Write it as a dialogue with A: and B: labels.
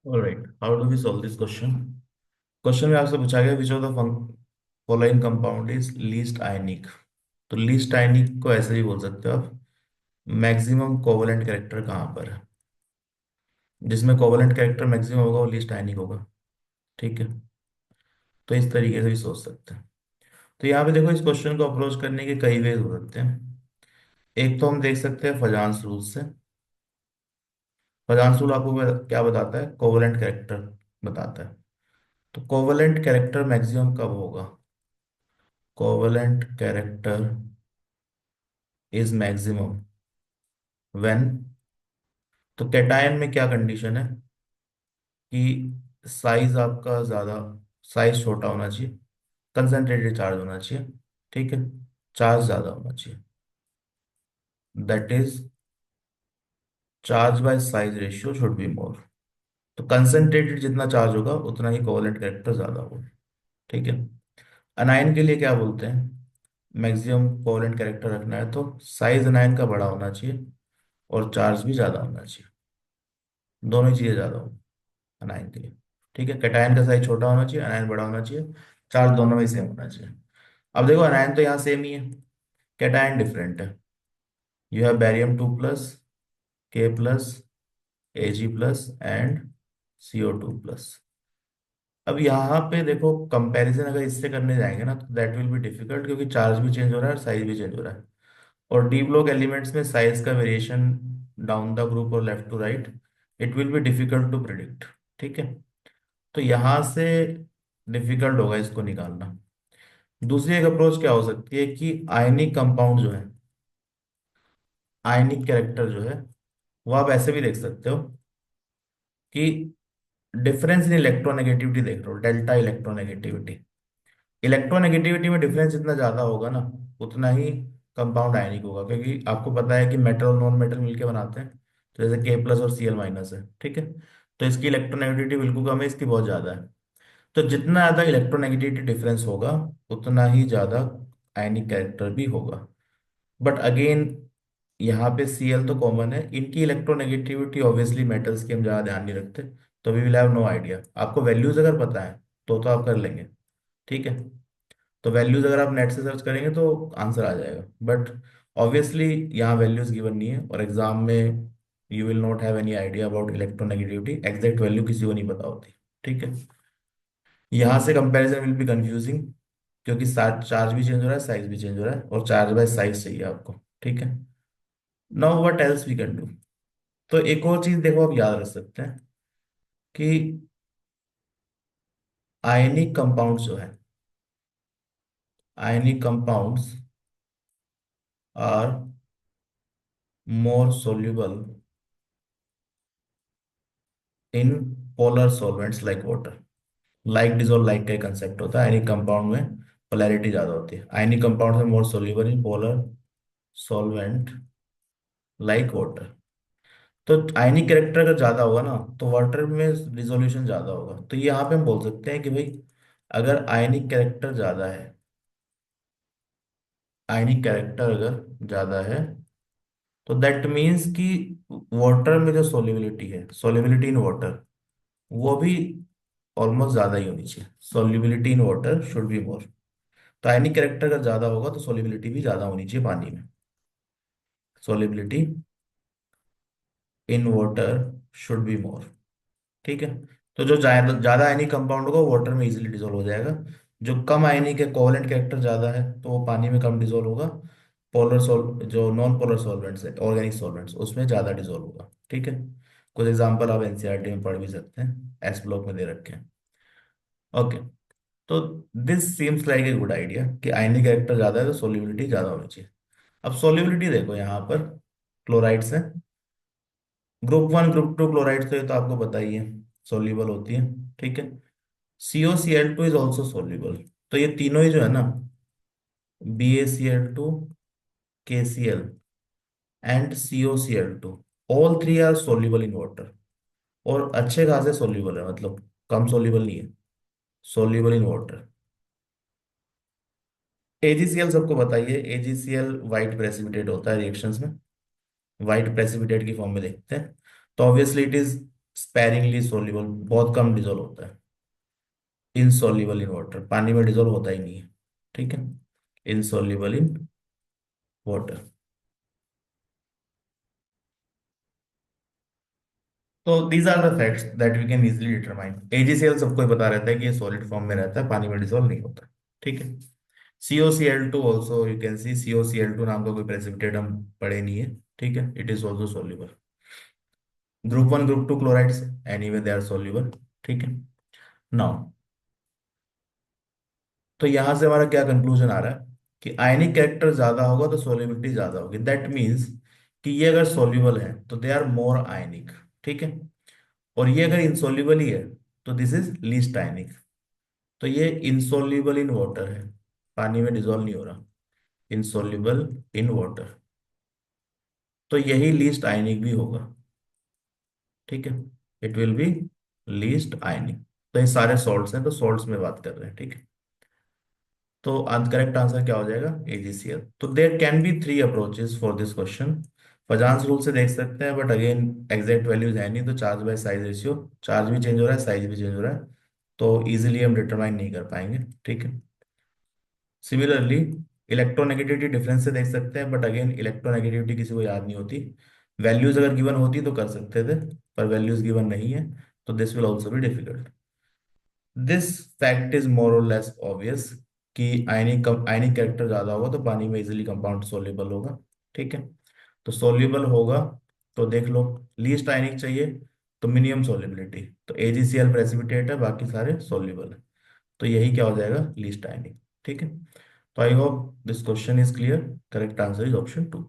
A: Alright, how do we solve this question? Question में आपसे पूछा गया which of the following compound is least ionic. तो least आयनिक को ऐसे भी बोल सकते हो आप, मैक्सिमम कोवलेंट कैरेक्टर कहाँ पर है। जिसमें कोवलेंट कैरेक्टर मैक्सिमम होगा वो लीस्ट आयनिक होगा। ठीक है, तो इस तरीके से भी सोच सकते हैं। तो यहाँ पे देखो, इस क्वेश्चन को अप्रोच करने के कई वेज हो सकते हैं। एक तो हम देख सकते हैं फजांस रूल से। फजांस रूल आपको क्या बताता है? कोवलेंट कैरेक्टर बताता है। तो कोवलेंट कैरेक्टर मैक्सिमम कब होगा? Covalent character is maximum when. तो कैटायन में क्या कंडीशन है कि साइज आपका ज्यादा, साइज छोटा होना चाहिए, कंसंट्रेटेड चार्ज होना चाहिए। ठीक है, चार्ज ज्यादा होना चाहिए, that is charge by size ratio should be more. तो कंसंट्रेटेड जितना चार्ज होगा उतना ही कोवलेंट कैरेक्टर ज्यादा होगा। ठीक है। अनायन के लिए क्या बोलते हैं? मैक्सिमम कोवलेंट कैरेक्टर रखना है तो साइज अनायन का बड़ा होना चाहिए और चार्ज भी ज्यादा होना चाहिए। दोनों ही चीजें ज्यादा हो अनायन के लिए। ठीक है, कैटायन का साइज छोटा होना चाहिए, अनायन बड़ा होना चाहिए, चार्ज दोनों में सेम होना चाहिए। अब देखो, अनायन तो यहाँ सेम ही है, कैटायन डिफरेंट है। You have barium 2+, K+, Ag+ and CO2+। अब यहाँ पे देखो, कंपैरिजन अगर इससे करने जाएंगे ना तो दैट विल बी डिफिकल्ट, क्योंकि चार्ज भी चेंज हो रहा है और साइज भी चेंज हो रहा है। और डी ब्लॉक एलिमेंट्स में साइज का वेरिएशन डाउन द ग्रुप और left to right, it will be difficult to predict. ठीक है, तो यहाँ से डिफिकल्ट होगा इसको निकालना। दूसरी एक अप्रोच क्या हो सकती है कि आयनिक कंपाउंड जो है, आयनिक कैरेक्टर जो है, वो आप ऐसे भी देख सकते हो कि डिफरेंस इन इलेक्ट्रोनेगेटिविटी देख रहे हो, डेल्टा इलेक्ट्रोनेगेटिविटी। इलेक्ट्रोनेगेटिविटी में डिफरेंस जितना ज्यादा होगा ना, उतना ही कंपाउंड आयनिक होगा, क्योंकि आपको पता है कि मेटल और नॉन मेटल मिलके बनाते हैं। तो जैसे K+ और Cl- है। ठीक है, तो इसकी इलेक्ट्रोनेगेटिविटी बिल्कुल कम है, इसकी बहुत ज्यादा है। तो जितना ज्यादा इलेक्ट्रोनेगेटिविटी डिफरेंस होगा उतना ही ज्यादा आयनिक कैरेक्टर भी होगा। बट अगेन, यहाँ पे Cl तो कॉमन है, इनकी इलेक्ट्रोनेगेटिविटी ऑब्वियसली मेटल्स की हम ज्यादा ध्यान नहीं रखते, तो we will have no idea. आपको वैल्यूज अगर पता है तो आप कर लेंगे। ठीक है, तो वैल्यूज अगर आप नेट से सर्च करेंगे तो आंसर आ जाएगा। बट ऑब्वियसली यहाँ वैल्यूज गिवन नहीं है, और एग्जाम में you will not have any idea about electronegativity, exact value किसी को नहीं पता होती। ठीक है, यहाँ से कंपैरिजन विल बी कंफ्यूजिंग, क्योंकि चार्ज भी चेंज हो रहा है, साइज भी चेंज हो रहा है, और चार्ज बाय साइज चाहिए आपको। ठीक है, now what else we can do. तो एक और चीज देखो, आप याद रख सकते हैं कि आयनिक कंपाउंड्स जो है, ionic compounds are more soluble in polar solvents like water. Like dissolve like का एक कंसेप्ट होता है, आयनिक कंपाउंड में पोलैरिटी ज्यादा होती है। आयनिक कंपाउंड में मोर soluble in polar solvent like water. तो आयनिक कैरेक्टर अगर ज्यादा होगा ना तो वाटर में रिजोल्यूशन ज्यादा होगा। तो यहाँ पे हम बोल सकते हैं कि भाई, अगर आयनिक कैरेक्टर ज्यादा है, आयनिक कैरेक्टर अगर ज्यादा है, तो दैट मीन्स कि वाटर में जो सोल्युबिलिटी है, सोल्युबिलिटी इन वाटर, वो भी ऑलमोस्ट ज्यादा ही होनी चाहिए। Solubility in water should be more. तो आयनिक कैरेक्टर अगर ज्यादा होगा तो सोल्युबिलिटी भी ज्यादा होनी चाहिए पानी में। Solubility in water should be more. ठीक है, तो जो ज्यादा ज्यादा आयनिक कंपाउंड होगा वाटर में इजीली डिजोल्व हो जाएगा। जो कम आयनिक है, कोवलेंट कैरेक्टर ज्यादा है, तो वो पानी में कम डिजोल्व होगा। पोलर सोल जो नॉन पोलर सॉल्वेंट्स है, ऑर्गेनिक सॉल्वेंट्स, उसमें ज्यादा डिजोल्व होगा। ठीक है, कुछ एग्जांपल आप एनसीईआरटी में पढ़ भी सकते हैं, एस ब्लॉक में दे रखे हैं। ओके, तो this seems like a good idea कि आयनिक कैरेक्टर ज्यादा है तो सोल्युबिलिटी ज्यादा होनी चाहिए। अब सोल्युबिलिटी देखो यहाँ पर, क्लोराइड्स है, ग्रुप 1 ग्रुप 2 क्लोराइड्स, तो ये तो आपको पता ही है, सोल्यूबल होती है। ठीक है, COCl2 इज ऑल्सो सोल्यूबल। तो ये तीनों ही जो है ना, BaCl2, KCl and COCl2, all three are soluble in water, और अच्छे खासे सोल्यूबल है, मतलब कम सोल्यूबल नहीं है, सोल्यूबल इन वाटर। AgCl सबको बताइए, AgCl वाइट प्रेसिपिटेट होता है रिएक्शंस में, वाइट प्रेसिपिटेट की फॉर्म में देखते हैं। तो obviously it is sparingly soluble, बहुत कम डिजोल्व होता है। इनसॉल्युबल इन वाटर, पानी में डिजोल्व होता ही नहीं है। ठीक है, इनसॉल्युबल इन वाटर। तो these are the facts that we can easily determine. AgCl सबको ही पता रहता है कि ये सॉलिड फॉर्म में रहता है, पानी में डिजोल्व नहीं होता। ठीक है। COCl2 also you can see, COCl2 नाम का कोई प्रेसिपिटेट हम पढ़े नहीं है। ठीक है, it is also soluble. Group one group two chlorides, anyway they are soluble. ठीक है। नाउ, तो यहां से हमारा क्या कंक्लूजन आ रहा है कि आयनिक कैरेक्टर ज्यादा होगा तो सोल्युबिलिटी ज्यादा होगी। दैट मीन्स कि ये अगर सोल्यूबल है तो दे आर मोर आयनिक। ठीक है। और ये अगर इंसॉल्युबल ही है तो दिस इज लीस्ट आयनिक। तो ये इंसॉल्युबल इन वाटर है, पानी में डिजोल्व नहीं हो रहा। इंसॉल्युबल इन वाटर, तो यही लीस्ट आयनिक भी होगा। ठीक है, it will B least ionic. तो ये सारे सॉल्ट्स हैं, तो सॉल्ट्स में बात कर रहे हैं। ठीक है। तो करेक्ट आंसर क्या हो जाएगा? AgCl। तो there can be three approaches for this question. Fajans rule से देख सकते हैं, बट अगेन एग्जैक्ट वैल्यूज है नहीं, तो charge by size ratio, charge भी चेंज हो रहा है, साइज भी चेंज हो रहा है, तो इजीली हम डिटरमाइन नहीं कर पाएंगे। ठीक है। सिमिलरली इलेक्ट्रोनेगेटिविटी डिफरेंस से देख सकते हैं, बट अगेन इलेक्ट्रोनेगेटिविटी किसी को याद नहीं होती। वैल्यूज अगर गिवन होती तो कर सकते थे, पर वैल्यूज गिवन नहीं है, तो this will also be difficult. This fact is more और लेस ऑब्वियस कि आयनिक कैरेक्टर ज्यादा होगा तो पानी में इजीली कंपाउंड सोल्यूबल होगा। ठीक है। तो सोल्यूबल होगा, तो देख लो, लीस्ट आयनिक चाहिए तो मिनिमम सोल्युबिलिटी, तो AgCl प्रेसिपिटेट है, बाकी सारे सोल्यूबल है, तो यही क्या हो जाएगा? लीस्ट आयनिक। ठीक है। तो I hope this question is clear. Correct answer is option 2।